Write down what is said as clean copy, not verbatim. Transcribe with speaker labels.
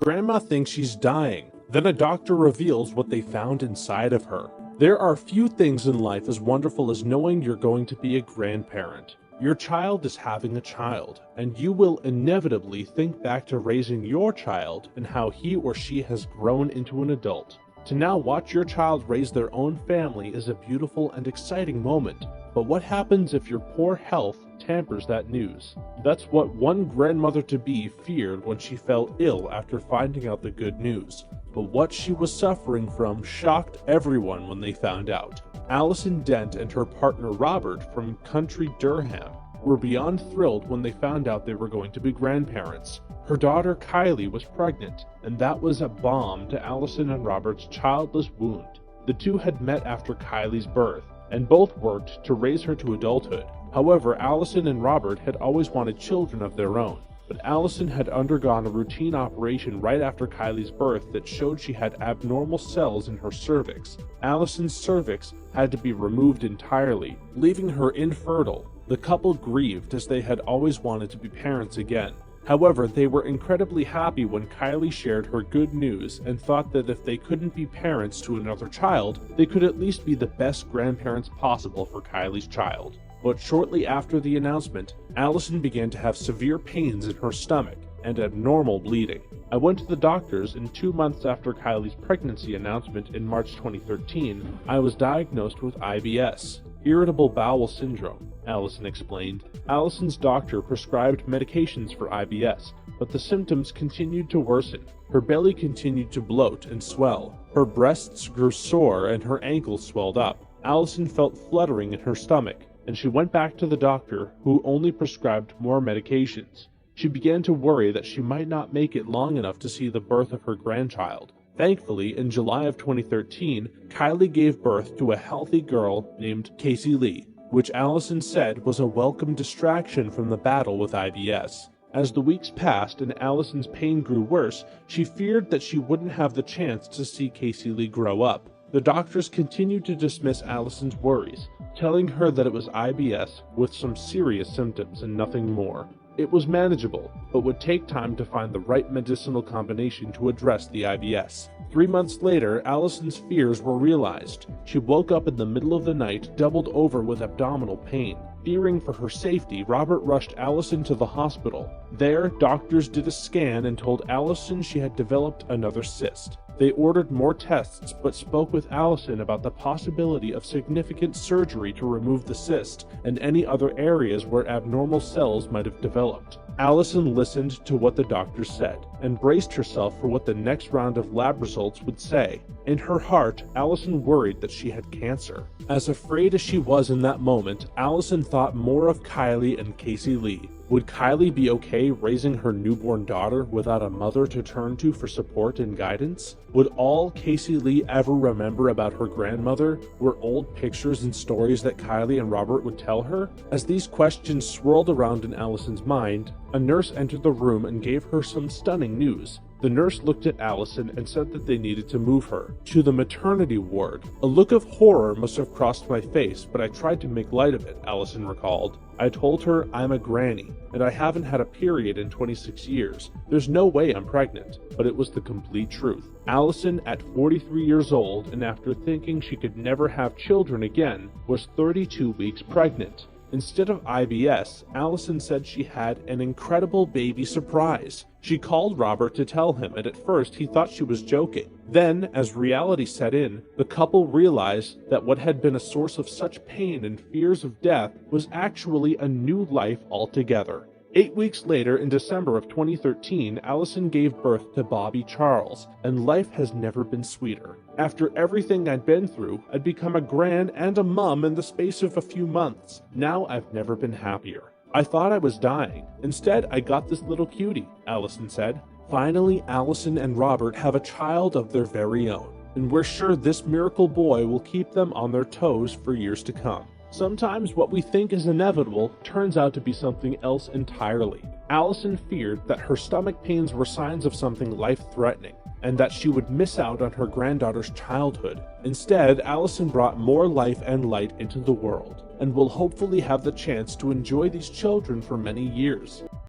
Speaker 1: Grandma thinks she's dying. Then a doctor reveals what they found inside of her. There are few things in life as wonderful as knowing you're going to be a grandparent. Your child is having a child, and you will inevitably think back to raising your child and how he or she has grown into an adult. To now watch your child raise their own family is a beautiful and exciting moment. But what happens if your poor health tampers that news? That's what one grandmother-to-be feared when she fell ill after finding out the good news. But what she was suffering from shocked everyone when they found out. Allison Dent and her partner Robert from country Durham were beyond thrilled when they found out they were going to be grandparents. Her daughter Kylie was pregnant, and that was a balm to Allison and Robert's childless wound. The two had met after Kylie's birth, and both worked to raise her to adulthood. However, Allison and Robert had always wanted children of their own, but Allison had undergone a routine operation right after Kylie's birth that showed she had abnormal cells in her cervix. Allison's cervix had to be removed entirely, leaving her infertile. The couple grieved as they had always wanted to be parents again. However, they were incredibly happy when Kylie shared her good news and thought that if they couldn't be parents to another child, they could at least be the best grandparents possible for Kylie's child. But shortly after the announcement, Allison began to have severe pains in her stomach and abnormal bleeding. I went to the doctors, and 2 months after Kylie's pregnancy announcement in March 2013, I was diagnosed with IBS, irritable bowel syndrome, Allison explained. Allison's doctor prescribed medications for IBS, but the symptoms continued to worsen. Her belly continued to bloat and swell. Her breasts grew sore and her ankles swelled up. Allison felt fluttering in her stomach, and she went back to the doctor, who only prescribed more medications. She began to worry that she might not make it long enough to see the birth of her grandchild. Thankfully, in July of 2013, Kylie gave birth to a healthy girl named Casey Lee, which Allison said was a welcome distraction from the battle with IBS. As the weeks passed and Allison's pain grew worse, she feared that she wouldn't have the chance to see Casey Lee grow up. The doctors continued to dismiss Allison's worries, telling her that it was IBS with some serious symptoms and nothing more. It was manageable, but would take time to find the right medicinal combination to address the IBS. 3 months later, Allison's fears were realized. She woke up in the middle of the night, doubled over with abdominal pain. Fearing for her safety, Robert rushed Allison to the hospital. There, doctors did a scan and told Allison she had developed another cyst. They ordered more tests, but spoke with Allison about the possibility of significant surgery to remove the cyst and any other areas where abnormal cells might have developed. Allison listened to what the doctors said and braced herself for what the next round of lab results would say. In her heart, Allison worried that she had cancer. As afraid as she was in that moment, Allison thought more of Kylie and Casey Lee. Would Kylie be okay raising her newborn daughter without a mother to turn to for support and guidance? Would all Casey Lee ever remember about her grandmother were old pictures and stories that Kylie and Robert would tell her? As these questions swirled around in Allison's mind, a nurse entered the room and gave her some stunning news. The nurse looked at Allison and said that they needed to move her to the maternity ward. A look of horror must have crossed my face, but I tried to make light of it, Allison recalled. I told her I'm a granny, and I haven't had a period in 26 years. There's no way I'm pregnant, but it was the complete truth. Allison, at 43 years old, and after thinking she could never have children again, was 32 weeks pregnant. Instead of IBS, Allison said she had an incredible baby surprise. She called Robert to tell him, and at first he thought she was joking. Then, as reality set in, the couple realized that what had been a source of such pain and fears of death was actually a new life altogether. 8 weeks later, in December of 2013, Allison gave birth to Bobby Charles, and life has never been sweeter. After everything I'd been through, I'd become a gran and a mum in the space of a few months. Now I've never been happier. I thought I was dying. Instead, I got this little cutie, Allison said. Finally, Allison and Robert have a child of their very own, and we're sure this miracle boy will keep them on their toes for years to come. Sometimes what we think is inevitable turns out to be something else entirely. Allison feared that her stomach pains were signs of something life-threatening, and that she would miss out on her granddaughter's childhood. Instead, Allison brought more life and light into the world, and will hopefully have the chance to enjoy these children for many years.